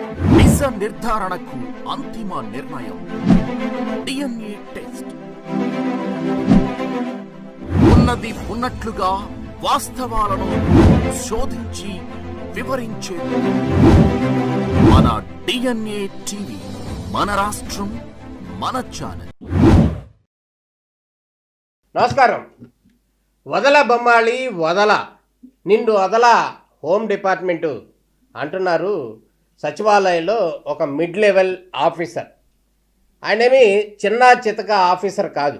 నిజ నిర్ధారణకు అంతిమ నిర్ణయం డిఎన్ఏ టెస్ట్. ఉన్నది ఉన్నట్లుగా వాస్తవాలను శోధించి వివరించేది మన డిఎన్ఏ టీవీ. మన రాష్ట్రం, మన ఛానల్. నమస్కారం. వదల బొమ్మాళి వదల, నిండు వదల హోమ్ డిపార్ట్మెంటు అంటున్నారు సచివాలయంలో ఒక మిడ్ లెవెల్ ఆఫీసర్. ఆయనేమి చిన్న చితక ఆఫీసర్ కాదు,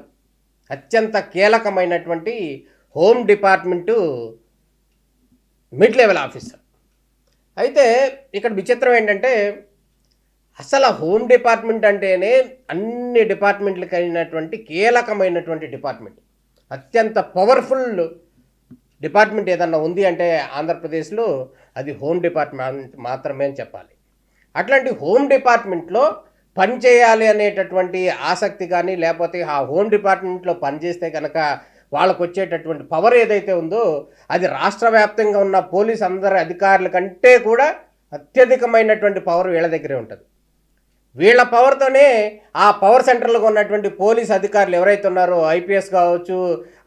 అత్యంత కీలకమైనటువంటి home department mid level officer. అయితే ఇక్కడ విచిత్రం ఏంటంటే, అసలు హోమ్ డిపార్ట్మెంట్ అంటేనే అన్ని డిపార్ట్మెంట్లకు అయినటువంటి కీలకమైనటువంటి డిపార్ట్మెంట్, అత్యంత పవర్ఫుల్ డిపార్ట్మెంట్ ఏదన్నా ఉంది అంటే ఆంధ్రప్రదేశ్లో అది హోమ్ డిపార్ట్మెంట్ మాత్రమే అని చెప్పాలి. అట్లాంటి హోమ్ డిపార్ట్మెంట్లో పనిచేయాలి అనేటటువంటి ఆసక్తి కానీ, లేకపోతే ఆ హోమ్ డిపార్ట్మెంట్లో పనిచేస్తే కనుక వాళ్ళకు వచ్చేటటువంటి పవర్ ఏదైతే ఉందో అది రాష్ట్ర వ్యాప్తంగా ఉన్న పోలీస్ అందరి అధికారుల కంటే కూడా అత్యధికమైనటువంటి పవర్ వీళ్ళ దగ్గరే ఉంటుంది. వీళ్ళ పవర్తోనే ఆ పవర్ సెంటర్లో ఉన్నటువంటి పోలీస్ అధికారులు ఎవరైతే ఉన్నారో, ఐపీఎస్ కావచ్చు,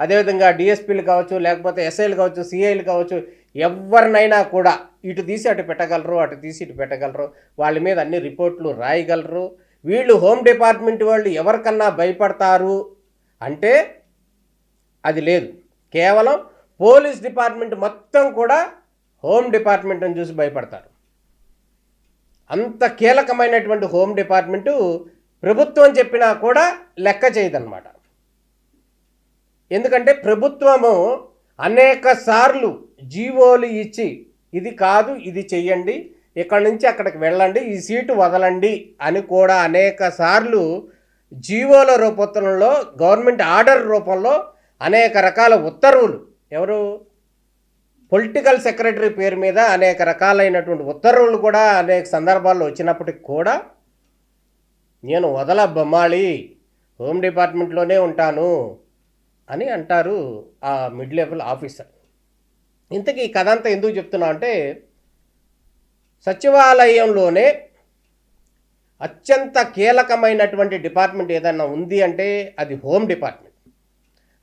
అదేవిధంగా డిఎస్పీలు కావచ్చు, లేకపోతే ఎస్ఐలు కావచ్చు, సిఐలు కావచ్చు, ఎవరినైనా కూడా ఇటు తీసి అటు పెట్టగలరు, అటు తీసి ఇటు పెట్టగలరు, వాళ్ళ మీద అన్ని రిపోర్ట్లు రాయగలరు. వీళ్ళు హోమ్ డిపార్ట్మెంట్ వాళ్ళు ఎవరికన్నా భయపడతారు అంటే అది లేదు. కేవలం పోలీస్ డిపార్ట్మెంట్ మొత్తం కూడా హోమ్ డిపార్ట్మెంట్ని చూసి భయపడతారు. అంత కీలకమైనటువంటి హోమ్ డిపార్ట్మెంటు ప్రభుత్వం చెప్పినా కూడా లెక్క చేయదన్నమాట. ఎందుకంటే ప్రభుత్వము అనేక సార్లు జీవోలు ఇచ్చి ఇది కాదు, ఇది చెయ్యండి, ఇక్కడి నుంచి అక్కడికి వెళ్ళండి, ఈ సీటు వదలండి అని కూడా అనేక సార్లు జీవోల రూపంలో, గవర్నమెంట్ ఆర్డర్ రూపంలో అనేక రకాల ఉత్తర్వులు, ఎవరు పొలిటికల్ సెక్రటరీ పేరు మీద అనేక రకాలైనటువంటి ఉత్తర్వులు కూడా అనేక సందర్భాల్లో వచ్చినప్పటికి కూడా నేను వదల బొమ్మాళి హోమ్ డిపార్ట్మెంట్లోనే ఉంటాను అని అంటారు ఆ మిడ్ లెవెల్ ఆఫీసర్. ఇంతకీ ఈ కథ అంతా ఎందుకు చెప్తున్నా అంటే, సచివాలయంలోనే అత్యంత కీలకమైనటువంటి డిపార్ట్మెంట్ ఏదైనా ఉంది అంటే అది హోమ్ డిపార్ట్మెంట్.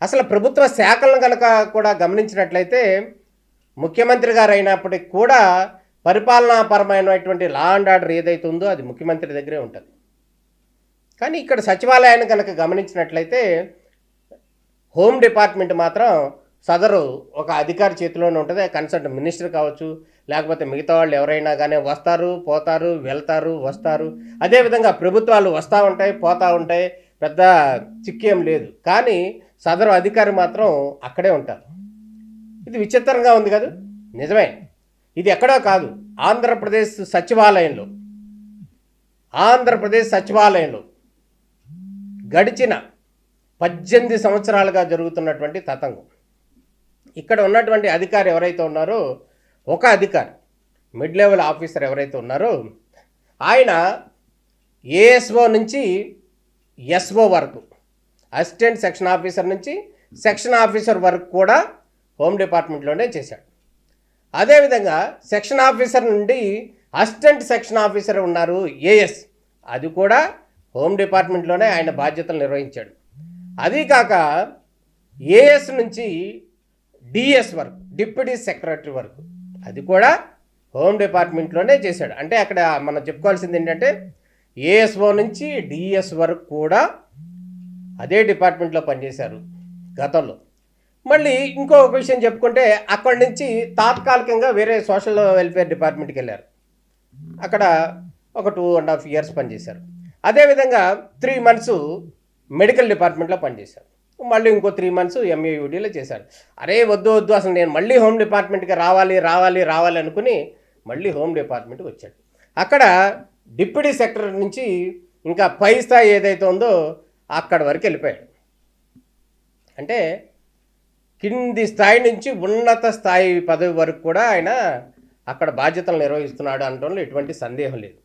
అసలు ప్రభుత్వ శాఖలను కనుక కూడా గమనించినట్లయితే ముఖ్యమంత్రి గారు అయినప్పటికీ కూడా పరిపాలనాపరమైనటువంటి లా అండ్ ఆర్డర్ ఏదైతే ఉందో అది ముఖ్యమంత్రి దగ్గరే ఉంటుంది. కానీ ఇక్కడ సచివాలయాన్ని కనుక గమనించినట్లయితే హోమ్ డిపార్ట్మెంట్ మాత్రం సదరు ఒక అధికారి చేతిలోనే ఉంటుంది. కన్సర్న్ మినిస్టర్ కావచ్చు, లేకపోతే మిగతా వాళ్ళు ఎవరైనా కానీ వస్తారు, పోతారు, వెళ్తారు, వస్తారు. అదేవిధంగా ప్రభుత్వాలు వస్తూ ఉంటాయి, పోతూ ఉంటాయి, పెద్ద చిక్కేం లేదు. కానీ సదరు అధికారి మాత్రం అక్కడే ఉంటారు. ఇది విచిత్రంగా ఉంది కదా. నిజమే, ఇది ఎక్కడో కాదు, ఆంధ్రప్రదేశ్ సచివాలయంలో గడిచిన 18 సంవత్సరాలుగా జరుగుతున్నటువంటి తతంగం. ఇక్కడ ఉన్నటువంటి అధికారి ఎవరైతే ఉన్నారో, ఒక అధికారి మిడ్ లెవెల్ ఆఫీసర్ ఎవరైతే ఉన్నారో ఆయన ఏఎస్ఓ నుంచి ఎస్ఓ వరకు, అసిస్టెంట్ సెక్షన్ ఆఫీసర్ నుంచి సెక్షన్ ఆఫీసర్ వరకు కూడా హోమ్ డిపార్ట్మెంట్లోనే చేశాడు. అదేవిధంగా సెక్షన్ ఆఫీసర్ నుండి అసిస్టెంట్ సెక్షన్ ఆఫీసర్ ఉన్నారు ఏఎస్, అది కూడా హోమ్ డిపార్ట్మెంట్లోనే ఆయన బాధ్యతలు నిర్వహించాడు. అది కాక ఏఎస్ నుంచి డిఎస్ వరకు, డిప్యూటీ సెక్రటరీ వరకు, అది కూడా హోమ్ డిపార్ట్మెంట్లోనే చేశాడు. అంటే అక్కడ మనం చెప్పుకోవాల్సింది ఏంటంటే ఏఎస్ఓ నుంచి డిఎస్ వరకు కూడా అదే డిపార్ట్మెంట్లో పనిచేశారు గతంలో. మళ్ళీ ఇంకో విషయం చెప్పుకుంటే, అక్కడి నుంచి తాత్కాలికంగా వేరే సోషల్ వెల్ఫేర్ డిపార్ట్మెంట్కి వెళ్ళారు. అక్కడ ఒక 2.5 years పనిచేశారు. అదేవిధంగా 3 months మెడికల్ డిపార్ట్మెంట్లో పనిచేశారు. మళ్ళీ ఇంకో 3 months ఎంఏయుడిలో చేశారు. అరే వద్దు అసలు నేను మళ్ళీ హోమ్ డిపార్ట్మెంట్కి రావాలి అనుకుని మళ్ళీ హోమ్ డిపార్ట్మెంట్కి వచ్చాడు. అక్కడ డిప్యూటీ సెక్రటరీ నుంచి ఇంకా పై స్థాయి ఏదైతే ఉందో అక్కడ వరకు వెళ్ళిపోయాడు. అంటే కింది స్థాయి నుంచి ఉన్నత స్థాయి పదవి వరకు కూడా ఆయన అక్కడ బాధ్యతలు నిర్వహిస్తున్నాడు అనడంలో ఎటువంటి సందేహం లేదు.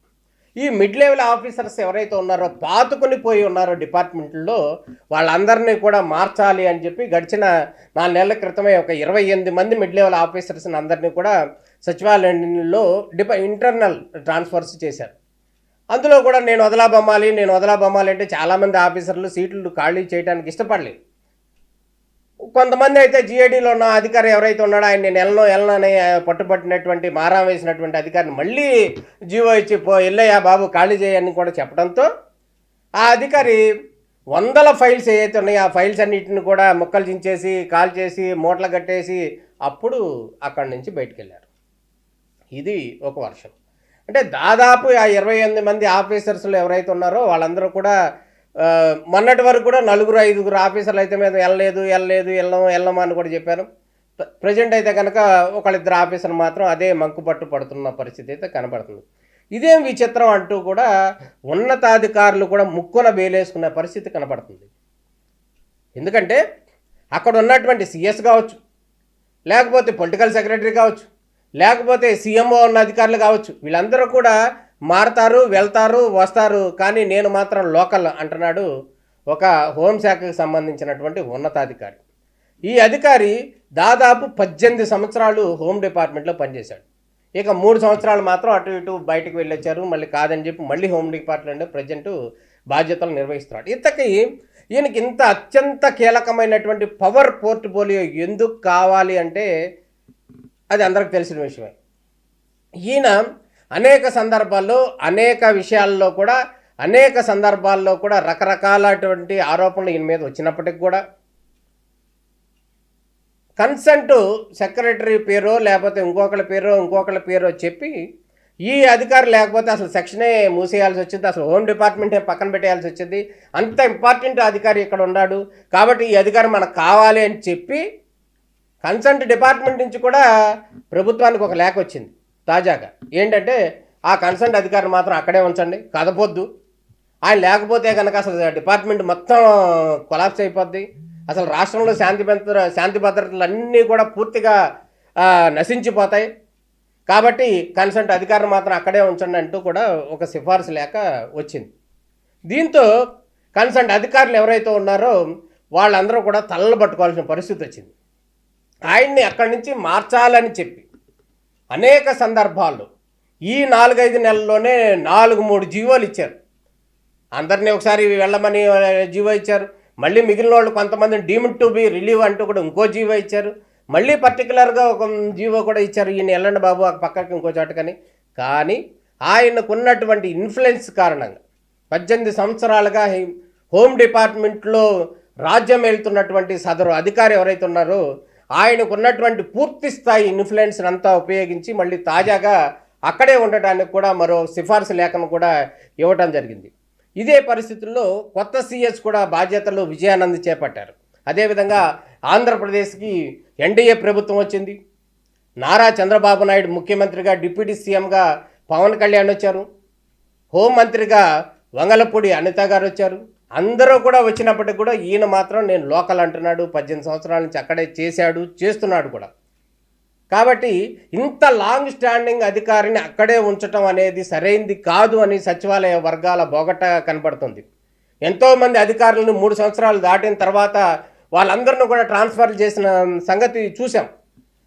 ఈ మిడ్ లెవెల్ ఆఫీసర్స్ ఎవరైతే ఉన్నారో, పాతుకొని పోయి ఉన్నారో డిపార్ట్మెంట్లో, వాళ్ళందరినీ కూడా మార్చాలి అని చెప్పి గడిచిన 4 నెలల క్రితమే ఒక 28 మంది మిడ్ లెవెల్ ఆఫీసర్స్ని అందరినీ కూడా సచివాలయంలో ఇంటర్నల్ ట్రాన్స్ఫర్స్ చేశారు. అందులో కూడా నేను వదలాబొమ్మాలి అంటే చాలామంది ఆఫీసర్లు సీట్లు ఖాళీ చేయడానికి ఇష్టపడలేదు. కొంతమంది అయితే జిఐడిలో ఉన్న అధికారి ఎవరైతే ఉన్నాడో ఆయన నేను వెళ్ళనని పట్టుబట్టినటువంటి మారం వేసినటువంటి అధికారిని మళ్ళీ జీవో ఇచ్చి ఎల్లయ్యా బాబు ఖాళీ చేయని కూడా చెప్పడంతో ఆ అధికారి వందల ఫైల్స్ ఏవైతే ఉన్నాయో ఆ ఫైల్స్ అన్నిటిని కూడా ముక్కలు చించేసి కాల్ చేసి మూటలు కట్టేసి అప్పుడు అక్కడి నుంచి బయటికి వెళ్ళారు. ఇది ఒక వర్షం. అంటే దాదాపు ఆ 28 మంది ఆఫీసర్స్లు ఎవరైతే ఉన్నారో వాళ్ళందరూ కూడా మొన్నటి వరకు కూడా 4-5 ఆఫీసర్లు అయితే మీద వెళ్ళమా అని కూడా చెప్పారు. ప్రజెంట్ అయితే కనుక ఒకళ్ళిద్దరు ఆఫీసర్లు మాత్రం అదే మంకుపట్టు పడుతున్న పరిస్థితి అయితే కనబడుతుంది. ఇదేం విచిత్రం అంటూ కూడా ఉన్నతాధికారులు కూడా ముక్కున వేలేసుకునే పరిస్థితి కనబడుతుంది. ఎందుకంటే అక్కడ ఉన్నటువంటి సిఎస్ కావచ్చు, లేకపోతే పొలిటికల్ సెక్రటరీ కావచ్చు, లేకపోతే సీఎంఓ ఉన్న అధికారులు కావచ్చు, వీళ్ళందరూ కూడా మారతారు, వెళ్తారు, వస్తారు, కానీ నేను మాత్రం లోకల్ అంటున్నాడు ఒక హోంశాఖకు సంబంధించినటువంటి ఉన్నతాధికారి. ఈ అధికారి దాదాపు 18 సంవత్సరాలు హోమ్ డిపార్ట్మెంట్లో పనిచేశాడు. ఇక 3 సంవత్సరాలు మాత్రం అటు ఇటు బయటకు వెళ్ళొచ్చారు. మళ్ళీ కాదని చెప్పి మళ్ళీ హోమ్ డిపార్ట్మెంట్ ప్రజెంట్ బాధ్యతలు నిర్వహిస్తున్నాడు. ఈయనకి ఇంత అత్యంత కీలకమైనటువంటి పవర్ పోర్ట్ఫోలియో ఎందుకు కావాలి అంటే అది అందరికి తెలిసిన విషయమే. ఈయన అనేక సందర్భాల్లో రకరకాలటువంటి ఆరోపణలు ఈయన మీద వచ్చినప్పటికి కూడా కన్సెంట్ సెక్రటరీ పేరో లేకపోతే ఇంకొకళ్ళ పేరో చెప్పి ఈ అధికారి లేకపోతే అసలు సెక్షనే మూసేయాల్సి వచ్చింది, అసలు హోమ్ డిపార్ట్మెంటే పక్కన పెట్టేయాల్సి వచ్చింది, అంత ఇంపార్టెంట్ అధికారి ఇక్కడ ఉన్నాడు కాబట్టి ఈ అధికారి మనకు కావాలి అని చెప్పి కన్సెంట్ డిపార్ట్మెంట్ నుంచి కూడా ప్రభుత్వానికి ఒక లేఖ వచ్చింది తాజాగా. ఏంటంటే ఆ కన్సెంట్ అధికారిని మాత్రం అక్కడే ఉంచండి, కదపొద్దు, ఆయన లేకపోతే కనుక అసలు డిపార్ట్మెంట్ మొత్తం కొలాప్స్ అయిపోద్ది, అసలు రాష్ట్రంలో శాంతి భద్రతలు అన్నీ కూడా పూర్తిగా నశించిపోతాయి, కాబట్టి కన్సెంట్ అధికారిని మాత్రం అక్కడే ఉంచండి అంటూ కూడా ఒక సిఫార్సు లేఖ వచ్చింది. దీంతో కన్సెంట్ అధికారులు ఎవరైతే ఉన్నారో వాళ్ళందరూ కూడా తలలు పట్టుకోవాల్సిన పరిస్థితి వచ్చింది. ఆయన్ని అక్కడి నుంచి మార్చాలని చెప్పి అనేక సందర్భాల్లో ఈ 4-5 నెలల్లోనే 4-3 జీవోలు ఇచ్చారు. అందరినీ ఒకసారి వెళ్ళమని జీవో ఇచ్చారు, మళ్ళీ మిగిలిన వాళ్ళు కొంతమందిని డీమ్డ్ టు బి రిలీవ్ అంటూ కూడా ఇంకో జీవో ఇచ్చారు, మళ్ళీ పర్టికులర్గా ఒక జీవో కూడా ఇచ్చారు, ఈయన వెళ్ళండి బాబు ఆ పక్కకి ఇంకో చోటకని. కానీ ఆయనకున్నటువంటి ఇన్ఫ్లుయెన్స్ కారణంగా 18 సంవత్సరాలుగా హోమ్ డిపార్ట్మెంట్లో రాజ్యం వెళ్తున్నటువంటి సదరు అధికారి ఎవరైతే ఉన్నారో ఆయనకున్నటువంటి పూర్తి స్థాయి ఇన్ఫ్లుయెన్స్ అంతా ఉపయోగించి మళ్ళీ తాజాగా అక్కడే ఉండటానికి కూడా మరో సిఫార్సు లేఖను కూడా ఇవ్వటం జరిగింది. ఇదే పరిస్థితుల్లో కొత్త సిఎస్ కూడా బాధ్యతలు విజయానంద్ చేపట్టారు. అదేవిధంగా ఆంధ్రప్రదేశ్కి ఎన్డీఏ ప్రభుత్వం వచ్చింది, నారా చంద్రబాబు నాయుడు ముఖ్యమంత్రిగా, డిప్యూటీ సీఎంగా పవన్ కళ్యాణ్ వచ్చారు, హోంమంత్రిగా వంగలపూడి అనిత గారు వచ్చారు. అందరూ కూడా వచ్చినప్పటికి కూడా ఈయన మాత్రం నేను లోకల్ అంటున్నాడు, 18 సంవత్సరాల నుంచి అక్కడే చేస్తున్నాడు కూడా. కాబట్టి ఇంత లాంగ్ స్టాండింగ్ అధికారిని అక్కడే ఉంచడం అనేది సరైంది కాదు అని సచివాలయ వర్గాల బోగట కనబడుతుంది. ఎంతోమంది అధికారులను 3 సంవత్సరాలు దాటిన తర్వాత వాళ్ళందరినీ కూడా ట్రాన్స్ఫర్ చేసిన సంగతి చూసాం.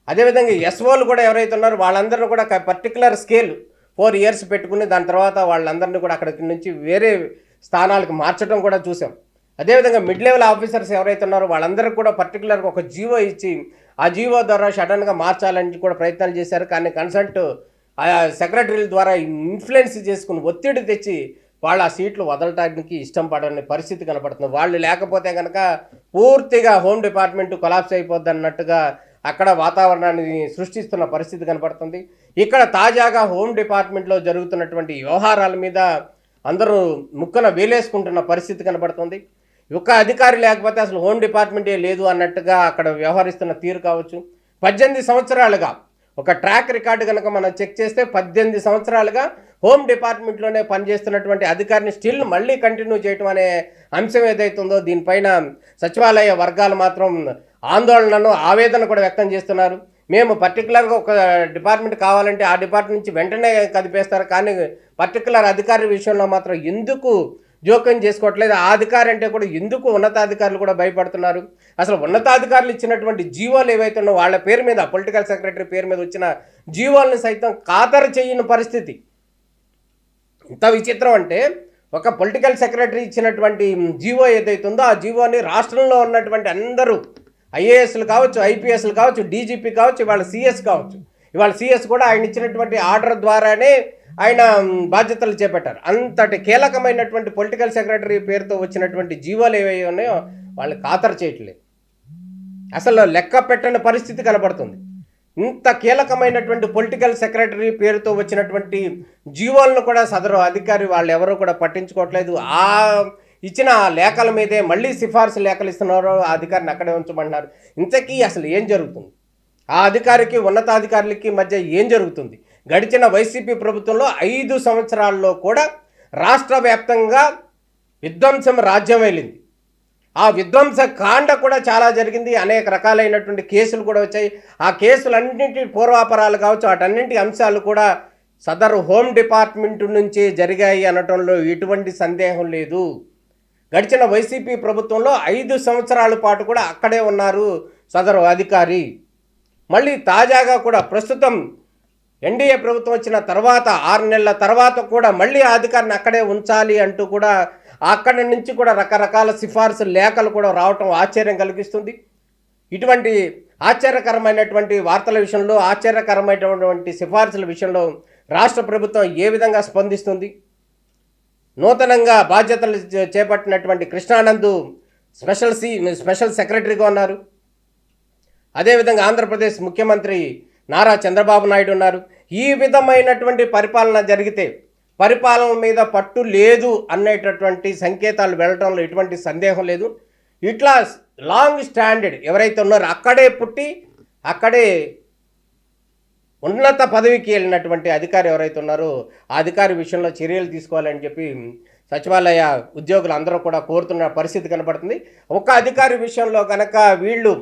అదేవిధంగా ఎస్ఓలు కూడా ఎవరైతే ఉన్నారో వాళ్ళందరినీ కూడా పర్టికులర్ స్కేల్ 4 years పెట్టుకుని దాని తర్వాత వాళ్ళందరినీ కూడా అక్కడి నుంచి వేరే స్థానాలకు మార్చడం కూడా చూసాం. అదేవిధంగా మిడ్ లెవెల్ ఆఫీసర్స్ ఎవరైతే ఉన్నారో వాళ్ళందరికీ కూడా పర్టికులర్గా ఒక జీవో ఇచ్చి ఆ జీవో ద్వారా సడన్గా మార్చాలని కూడా ప్రయత్నాలు చేశారు. కానీ కన్సల్ట్ సెక్రటరీల ద్వారా ఇన్ఫ్లుయెన్స్ చేసుకుని ఒత్తిడి తెచ్చి వాళ్ళ ఆ సీట్లు వదలటానికి ఇష్టం పడని పరిస్థితి కనపడుతుంది. వాళ్ళు లేకపోతే కనుక పూర్తిగా హోమ్ డిపార్ట్మెంట్ కొలాప్స్ అయిపోద్ది అన్నట్టుగా అక్కడ వాతావరణాన్ని సృష్టిస్తున్న పరిస్థితి కనపడుతుంది. ఇక్కడ తాజాగా హోమ్ డిపార్ట్మెంట్లో జరుగుతున్నటువంటి వ్యవహారాల మీద అందరూ ముక్కన వేలేసుకుంటున్న పరిస్థితి కనబడుతుంది. ఒక అధికారి లేకపోతే అసలు హోమ్ డిపార్ట్మెంటే లేదు అన్నట్టుగా అక్కడ వ్యవహరిస్తున్న తీరు కావచ్చు. 18 సంవత్సరాలుగా ఒక ట్రాక్ రికార్డు కనుక మనం చెక్ చేస్తే 18 సంవత్సరాలుగా హోమ్ డిపార్ట్మెంట్లోనే పనిచేస్తున్నటువంటి అధికారిని స్టిల్ మళ్ళీ కంటిన్యూ చేయటం అనే అంశం ఏదైతుందో దీనిపైన సచివాలయ వర్గాలు మాత్రం ఆందోళనను ఆవేదన కూడా వ్యక్తం చేస్తున్నారు. మేము పర్టికులర్గా ఒక డిపార్ట్మెంట్ కావాలంటే ఆ డిపార్ట్మెంట్ నుంచి వెంటనే కదిపేస్తారు, కానీ పర్టికులర్ అధికారి విషయంలో మాత్రం ఎందుకు జోక్యం చేసుకోవట్లేదు. ఆ అధికారి అంటే కూడా ఎందుకు ఉన్నతాధికారులు కూడా భయపడుతున్నారు? అసలు ఉన్నతాధికారులు ఇచ్చినటువంటి జీవోలు ఏవైతే ఉన్నాయో వాళ్ళ పేరు మీద, పొలిటికల్ సెక్రటరీ పేరు మీద వచ్చిన జీవోలను సైతం ఖాతరు చేయని పరిస్థితి. ఇంత విచిత్రం అంటే, ఒక పొలిటికల్ సెక్రటరీ ఇచ్చినటువంటి జీవో ఏదైతే ఉందో ఆ జీవోని రాష్ట్రంలో ఉన్నటువంటి అందరూ ఐఏఎస్లు కావచ్చు, ఐపీఎస్లు కావచ్చు, డీజీపీ కావచ్చు, ఇవాళ సిఎస్ కావచ్చు, ఇవాళ సిఎస్ కూడా ఆయన ఇచ్చినటువంటి ఆర్డర్ ద్వారానే ఆయన బాధ్యతలు చేపట్టారు. అంతటి కీలకమైనటువంటి పొలిటికల్ సెక్రటరీ పేరుతో వచ్చినటువంటి జీవోలు ఏవై ఉన్నాయో వాళ్ళు ఖాతరు చేయట్లేదు. అసలు లెక్క పెట్టని పరిస్థితి కనబడుతుంది. ఇంత కీలకమైనటువంటి పొలిటికల్ సెక్రటరీ పేరుతో వచ్చినటువంటి జీవోలను కూడా సదరు అధికారి వాళ్ళు ఎవరు కూడా పట్టించుకోవట్లేదు. ఆ ఇచ్చిన లేఖల మీదే మళ్ళీ సిఫార్సు లేఖలు ఇస్తున్నారు, ఆ అధికారిని అక్కడే ఉంచమంటున్నారు. ఇంతకీ అసలు ఏం జరుగుతుంది? ఆ అధికారికి ఉన్నతాధికారులకి మధ్య ఏం జరుగుతుంది? గడిచిన వైసీపీ ప్రభుత్వంలో 5 సంవత్సరాల్లో కూడా రాష్ట్ర వ్యాప్తంగా విధ్వంసం రాజ్యం వెళ్ళింది. ఆ విధ్వంస కాండ కూడా చాలా జరిగింది. అనేక రకాలైనటువంటి కేసులు కూడా వచ్చాయి. ఆ కేసులన్నింటి పూర్వాపరాలు కావచ్చు, వాటన్నింటి అంశాలు కూడా సదరు హోమ్ డిపార్ట్మెంట్ నుంచి జరిగాయి అనటంలో ఎటువంటి సందేహం లేదు. గడిచిన వైసీపీ ప్రభుత్వంలో 5 సంవత్సరాల పాటు కూడా అక్కడే ఉన్నారు సదరు అధికారి. మళ్ళీ తాజాగా కూడా ప్రస్తుతం ఎన్డీఏ ప్రభుత్వం వచ్చిన తర్వాత 6 నెలల తర్వాత కూడా మళ్ళీ ఆ అధికారిని అక్కడే ఉంచాలి అంటూ కూడా అక్కడి నుంచి కూడా రకరకాల సిఫార్సు లేఖలు కూడా రావటం ఆశ్చర్యం కలిగిస్తుంది. ఇటువంటి ఆశ్చర్యకరమైనటువంటి వార్తల విషయంలో, ఆశ్చర్యకరమైనటువంటి సిఫార్సుల విషయంలో రాష్ట్ర ప్రభుత్వం ఏ విధంగా స్పందిస్తుంది? నూతనంగా బాధ్యతలు చేపట్టినటువంటి కృష్ణానంద్ స్పెషల్ సెక్రటరీగా ఉన్నారు. అదేవిధంగా ఆంధ్రప్రదేశ్ ముఖ్యమంత్రి నారా చంద్రబాబు నాయుడు ఉన్నారు. ఈ విధమైనటువంటి పరిపాలన జరిగితే పరిపాలన మీద పట్టు లేదు అనేటటువంటి సంకేతాలు వెళ్ళటంలో ఎటువంటి సందేహం లేదు. ఇట్లా లాంగ్ స్టాండర్డ్ ఎవరైతే ఉన్నారో అక్కడే పుట్టి అక్కడే ఉన్నత పదవికి వెళ్ళినటువంటి అధికారి ఎవరైతే ఉన్నారో ఆ అధికారి విషయంలో చర్యలు తీసుకోవాలని చెప్పి సచివాలయ ఉద్యోగులు అందరూ కూడా కోరుతున్న పరిస్థితి కనబడుతుంది. ఒక అధికారి విషయంలో కనుక వీళ్ళు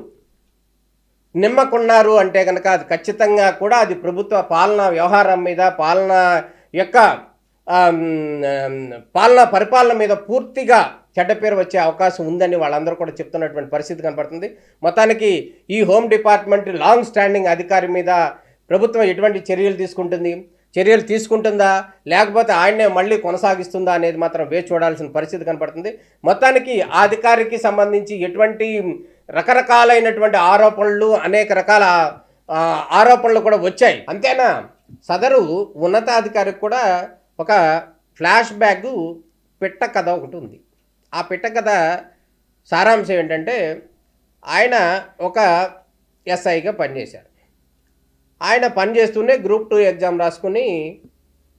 నిమ్మకున్నారు అంటే కనుక అది ఖచ్చితంగా కూడా అది ప్రభుత్వ పాలనా వ్యవహారం మీద, పరిపాలన మీద పూర్తిగా చెడ్డ పేరు వచ్చే అవకాశం ఉందని వాళ్ళందరూ కూడా చెప్తున్నటువంటి పరిస్థితి కనపడుతుంది. మొత్తానికి ఈ హోమ్ డిపార్ట్మెంట్ లాంగ్ స్టాండింగ్ అధికారి మీద ప్రభుత్వం ఎటువంటి చర్యలు తీసుకుంటుందా లేకపోతే ఆయన్నే మళ్ళీ కొనసాగిస్తుందా అనేది మాత్రం వేచి చూడాల్సిన పరిస్థితి కనపడుతుంది. మొత్తానికి ఆ అధికారికి సంబంధించి ఎటువంటి రకరకాలైనటువంటి ఆరోపణలు, అనేక రకాల ఆరోపణలు కూడా వచ్చాయి. అంతేనా, సదరు ఉన్నతాధికారికి కూడా ఒక ఫ్లాష్ బ్యాగ్ పిట్ట కథ ఒకటి ఉంది. ఆ పిట్ట కథ సారాంశం ఏంటంటే, ఆయన ఒక ఎస్ఐగా పనిచేశారు. ఆయన పనిచేస్తూనే గ్రూప్ 2 ఎగ్జామ్ రాసుకుని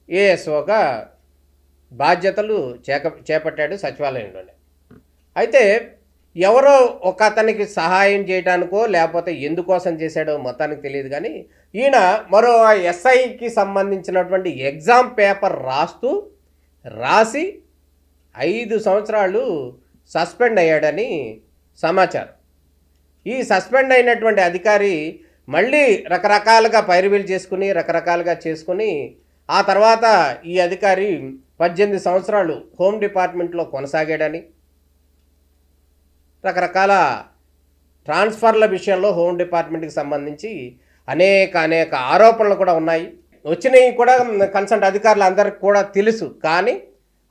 ఏఎస్ఓగా బాధ్యతలు చేపట్టాడు సచివాలయంలోనే. అయితే ఎవరో ఒక అతనికి సహాయం చేయడానికో లేకపోతే ఎందుకోసం చేశాడో మొత్తానికి తెలియదు, కానీ ఈయన మరో ఎస్ఐకి సంబంధించినటువంటి ఎగ్జామ్ పేపర్ రాసి 5 సంవత్సరాలు సస్పెండ్ అయ్యాడని సమాచారం. ఈ సస్పెండ్ అయినటువంటి అధికారి మళ్ళీ రకరకాలుగా పైరువీలు చేసుకుని ఆ తర్వాత ఈ అధికారి 18 సంవత్సరాలు హోమ్ డిపార్ట్మెంట్లో కొనసాగాడని, రకరకాల ట్రాన్స్ఫర్ల విషయంలో హోమ్ డిపార్ట్మెంట్కి సంబంధించి అనేక ఆరోపణలు కూడా ఉన్నాయి. వచ్చినవి కూడా కన్సర్న్ అధికారులు అందరికీ కూడా తెలుసు. కానీ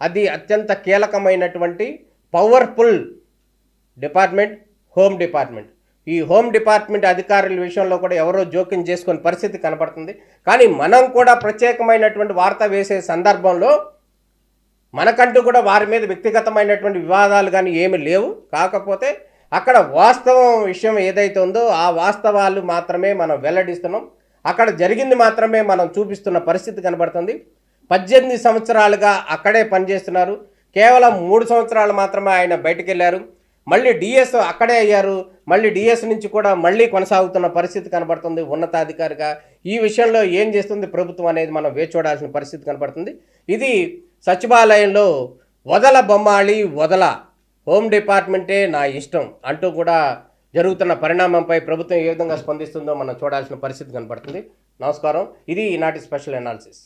అది అత్యంత కీలకమైనటువంటి పవర్ఫుల్ డిపార్ట్మెంట్ హోమ్ డిపార్ట్మెంట్. ఈ హోమ్ డిపార్ట్మెంట్ అధికారుల విషయంలో కూడా ఎవరో జోక్యం చేసుకునే పరిస్థితి కనబడుతుంది. కానీ మనం కూడా ప్రత్యేకమైనటువంటి వార్త వేసే సందర్భంలో మనకంటూ కూడా వారి మీద వ్యక్తిగతమైనటువంటి వివాదాలు కానీ ఏమి లేవు. కాకపోతే అక్కడ వాస్తవం విషయం ఏదైతే ఉందో ఆ వాస్తవాలు మాత్రమే మనం వెల్లడిస్తున్నాం. అక్కడ జరిగింది మాత్రమే మనం చూపిస్తున్న పరిస్థితి కనబడుతుంది. 18 సంవత్సరాలుగా అక్కడే పనిచేస్తున్నారు. కేవలం 3 సంవత్సరాలు మాత్రమే ఆయన బయటకు వెళ్ళారు. మళ్ళీ డిఎస్ అక్కడే అయ్యారు. మళ్ళీ డిఎస్ నుంచి కూడా మళ్ళీ కొనసాగుతున్న పరిస్థితి కనబడుతుంది ఉన్నతాధికారిగా. ఈ విషయంలో ఏం చేస్తుంది ప్రభుత్వం అనేది మనం వేచి చూడాల్సిన పరిస్థితి కనబడుతుంది. ఇది సచివాలయంలో వదల హోమ్ డిపార్ట్మెంటే నా ఇష్టం అంటూ కూడా జరుగుతున్న పరిణామంపై ప్రభుత్వం ఏ విధంగా స్పందిస్తుందో మనం చూడాల్సిన పరిస్థితి కనబడుతుంది. నమస్కారం. ఇది ఈనాటి స్పెషల్ అనాలిసిస్.